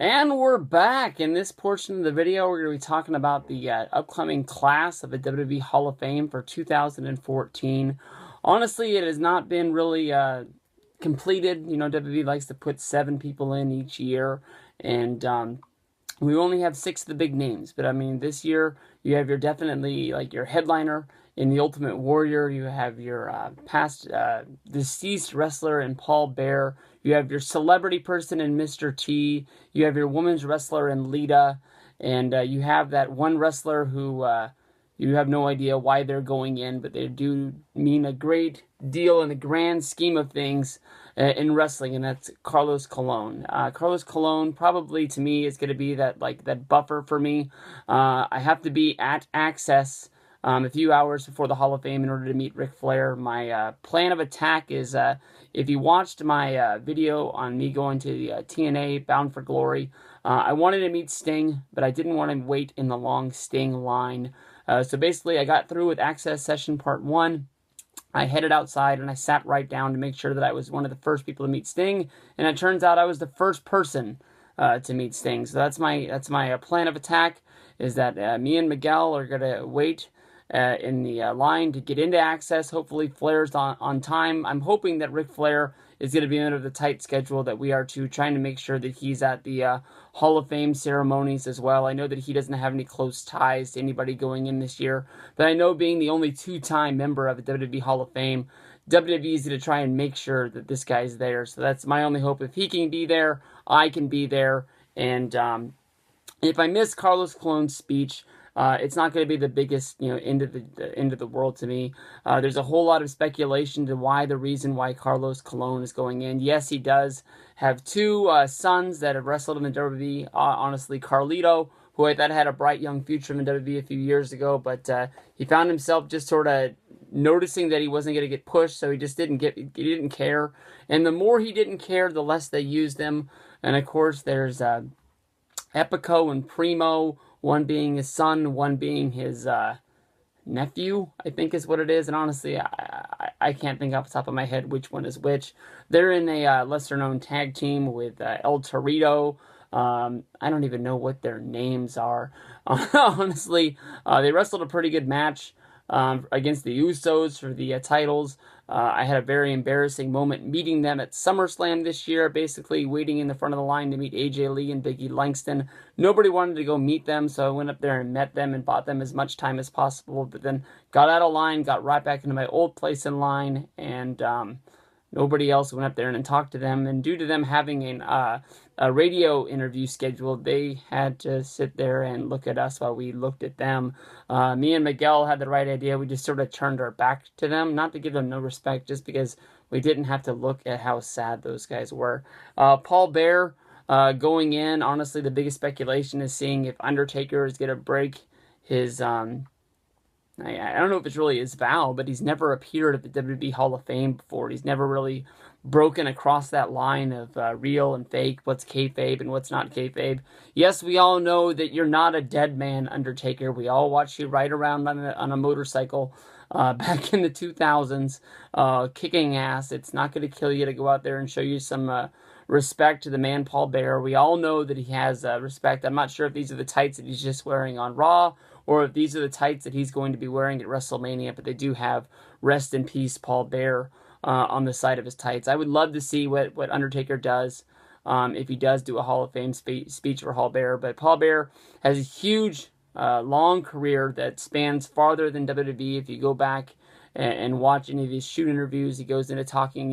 And we're back. In this portion of the video, we're going to be talking about the upcoming class of the WWE Hall of Fame for 2014. Honestly, it has not been really completed. You know, WWE likes to put 7 people in each year, and we only have 6 of the big names. But I mean, this year you have your definitely like your headliner in the Ultimate Warrior. You have your past deceased wrestler in Paul Bearer. You have your celebrity person in Mr. T. You have your women's wrestler in Lita. And you have that one wrestler who you have no idea why they're going in, but they do mean a great deal in the grand scheme of things in wrestling, and that's Carlos Colon. Carlos Colon probably to me is going to be that buffer for me. I have to be at Access a few hours before the Hall of Fame in order to meet Ric Flair. My plan of attack is, if you watched my video on me going to the TNA Bound for Glory, I wanted to meet Sting, but I didn't want to wait in the long Sting line. So basically, I got through with Access Session Part 1. I headed outside and I sat right down to make sure that I was one of the first people to meet Sting, and it turns out I was the first person to meet Sting. So that's my plan of attack, is that me and Miguel are going to wait in the line to get into Access. Hopefully Flair's on time. I'm hoping that Ric Flair is going to be under the tight schedule that we are too, trying to make sure that he's at the Hall of Fame ceremonies as well. I know that he doesn't have any close ties to anybody going in this year, but I know being the only 2-time member of the WWE Hall of Fame, WWE is going to try and make sure that this guy's there. So that's my only hope. If he can be there, I can be there. And if I miss Carlos Colon's speech, it's not going to be the biggest, end of the world to me. There's a whole lot of speculation to the reason why Carlos Colon is going in. Yes, he does have 2 sons that have wrestled in the WWE. Honestly, Carlito, who I thought had a bright young future in the WWE a few years ago, but he found himself just sort of noticing that he wasn't going to get pushed, so he didn't care. And the more he didn't care, the less they used him. And of course, there's Epico and Primo, one being his son, one being his nephew, I think is what it is. And honestly, I can't think off the top of my head which one is which. They're in a lesser-known tag team with El Torito. I don't even know what their names are. Honestly, they wrestled a pretty good match against the Usos for the titles. I had a very embarrassing moment meeting them at SummerSlam this year, basically waiting in the front of the line to meet AJ Lee and Big E Langston. Nobody wanted to go meet them, so I went up there and met them and bought them as much time as possible, but then got out of line, got right back into my old place in line, and nobody else went up there and talked to them. And due to them having a radio interview scheduled, they had to sit there and look at us while we looked at them. Me and Miguel had the right idea. We just sort of turned our back to them, not to give them no respect, just because we didn't have to look at how sad those guys were. Paul Bearer going in, honestly, the biggest speculation is seeing if Undertaker is going to break his I don't know if it's really his vow, but he's never appeared at the WWE Hall of Fame before. He's never really broken across that line of real and fake, what's kayfabe and what's not kayfabe. Yes, we all know that you're not a dead man, Undertaker. We all watched you ride around on a motorcycle back in the 2000s, kicking ass. It's not going to kill you to go out there and show you some respect to the man Paul Bearer. We all know that he has respect. I'm not sure if these are the tights that he's just wearing on Raw, or if these are the tights that he's going to be wearing at WrestleMania, but they do have "Rest in Peace, Paul Bearer" on the side of his tights. I would love to see what Undertaker does if he does do a Hall of Fame speech for Paul Bearer. But Paul Bearer has a huge, long career that spans farther than WWE. If you go back and watch any of his shoot interviews, he goes into talking,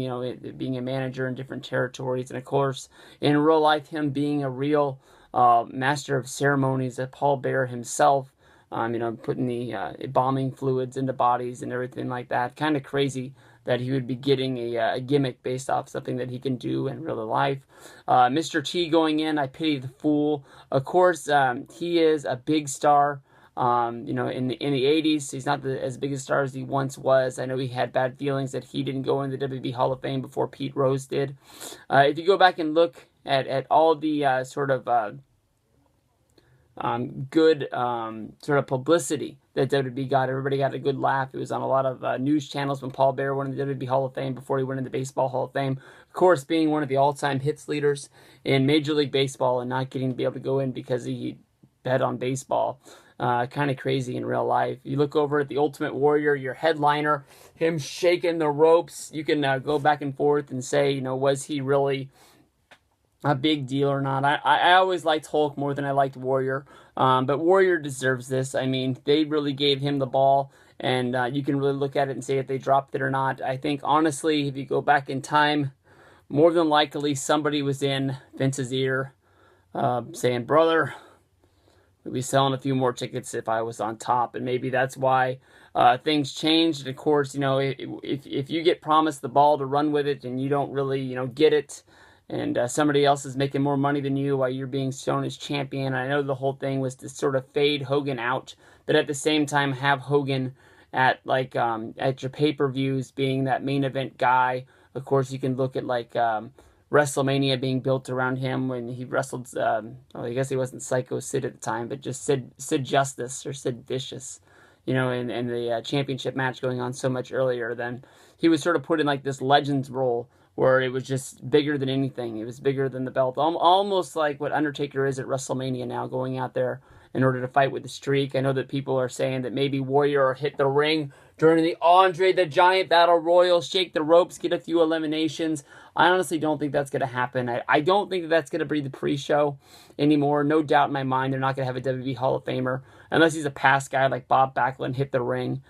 being a manager in different territories, and of course, in real life, him being a real master of ceremonies, that Paul Bearer himself. Putting the embalming fluids into bodies and everything like that. Kind of crazy that he would be getting a gimmick based off something that he can do in real life. Mr. T going in, I pity the fool. Of course, he is a big star. In the 80s, he's not as big a star as he once was. I know he had bad feelings that he didn't go in the WWE Hall of Fame before Pete Rose did. If you go back and look at all the good sort of publicity that WWE got. Everybody got a good laugh. It was on a lot of news channels when Paul Bearer won the WWE Hall of Fame before he went into the Baseball Hall of Fame. Of course, being one of the all-time hits leaders in Major League Baseball and not getting to be able to go in because he bet on baseball. Kind of crazy in real life. You look over at the Ultimate Warrior, your headliner, him shaking the ropes. You can go back and forth and say, you know, was he really a big deal or not? I always liked Hulk more than I liked Warrior, but Warrior deserves this. I mean, they really gave him the ball, and you can really look at it and say if they dropped it or not. I think, honestly, if you go back in time, more than likely somebody was in Vince's ear saying, brother, we'd be selling a few more tickets if I was on top. And maybe that's why things changed. And of course, you know, if you get promised the ball to run with it and you don't really, you know, get it, and somebody else is making more money than you while you're being shown as champion. I know the whole thing was to sort of fade Hogan out, but at the same time have Hogan at like at your pay-per-views being that main event guy. Of course, you can look at like Wrestlemania being built around him when he wrestled. Well, I guess he wasn't Psycho Sid at the time, but just Sid Justice or Sid Vicious, you know, and the championship match going on so much earlier. Then he was sort of put in like this Legends role where it was just bigger than anything. It was bigger than the belt. Almost like what Undertaker is at WrestleMania now, going out there in order to fight with the streak. I know that people are saying that maybe Warrior hit the ring during the Andre the Giant Battle Royal, shake the ropes, get a few eliminations. I honestly don't think that's going to happen. I don't think that that's going to be the pre-show anymore. No doubt in my mind they're not going to have a WWE Hall of Famer unless he's a past guy like Bob Backlund hit the ring.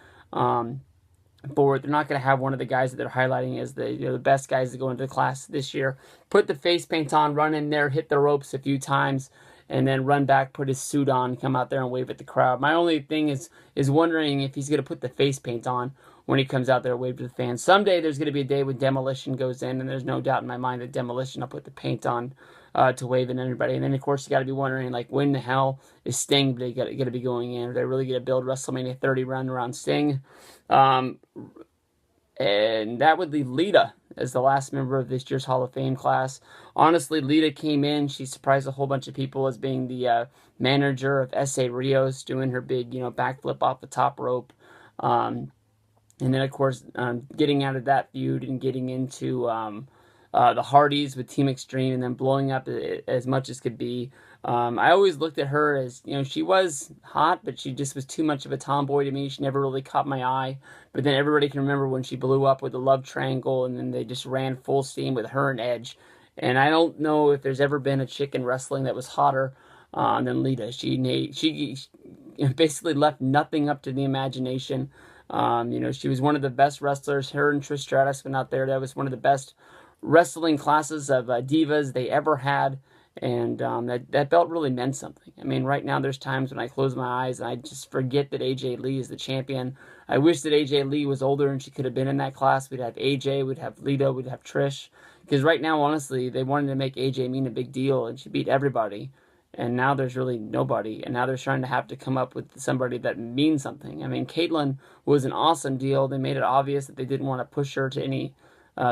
Board. They're not going to have one of the guys that they're highlighting as the, you know, the best guys to go into the class this year. Put the face paint on, run in there, hit the ropes a few times, and then run back, put his suit on, come out there and wave at the crowd. My only thing is wondering if he's going to put the face paint on when he comes out there and wave to the fans. Someday there's going to be a day when Demolition goes in, and there's no doubt in my mind that Demolition will put the paint on to wave at everybody. And then, of course, you got to be wondering, like, when the hell is Sting going to be going in? Are they really going to build WrestleMania 30 run around Sting? And that would leave Lita as the last member of this year's Hall of Fame class. Honestly, Lita came in. She surprised a whole bunch of people as being the manager of S.A. Rios, doing her big, you know, backflip off the top rope. And then, of course, getting out of that feud and getting into the Hardys with Team Extreme and then blowing up as much as could be. I always looked at her as, you know, she was hot, but she just was too much of a tomboy to me. She never really caught my eye. But then everybody can remember when she blew up with the Love Triangle, and then they just ran full steam with her and Edge. And I don't know if there's ever been a chick in wrestling that was hotter than Lita. She basically left nothing up to the imagination. You know, she was one of the best wrestlers. Her and Trish Stratus went out there. That was one of the best wrestling classes of divas they ever had. And that belt really meant something. I mean, right now there's times when I close my eyes and I just forget that AJ Lee is the champion. I wish that AJ Lee was older and she could have been in that class. We'd have AJ, we'd have Lita, we'd have Trish. Because right now, honestly, they wanted to make AJ mean a big deal, and she beat everybody. And now there's really nobody. And now they're trying to have to come up with somebody that means something. I mean, Caitlyn was an awesome deal. They made it obvious that they didn't want to push her to any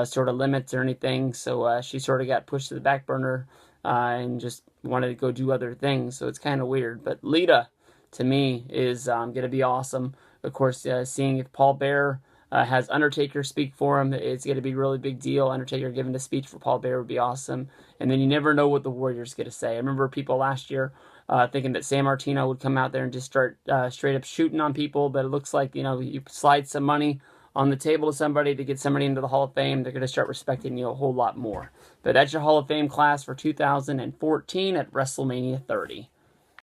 sort of limits or anything. So she sort of got pushed to the back burner and just wanted to go do other things. So it's kind of weird. But Lita, to me, is going to be awesome. Of course, seeing if Paul Bearer has Undertaker speak for him, it's going to be a really big deal. Undertaker giving a speech for Paul Bearer would be awesome. And then you never know what the Warrior's going to say. I remember people last year thinking that San Martino would come out there and just start straight up shooting on people. But it looks like, you know, you slide some money on the table to somebody to get somebody into the Hall of Fame, they're going to start respecting you a whole lot more. But that's your Hall of Fame class for 2014 at WrestleMania 30.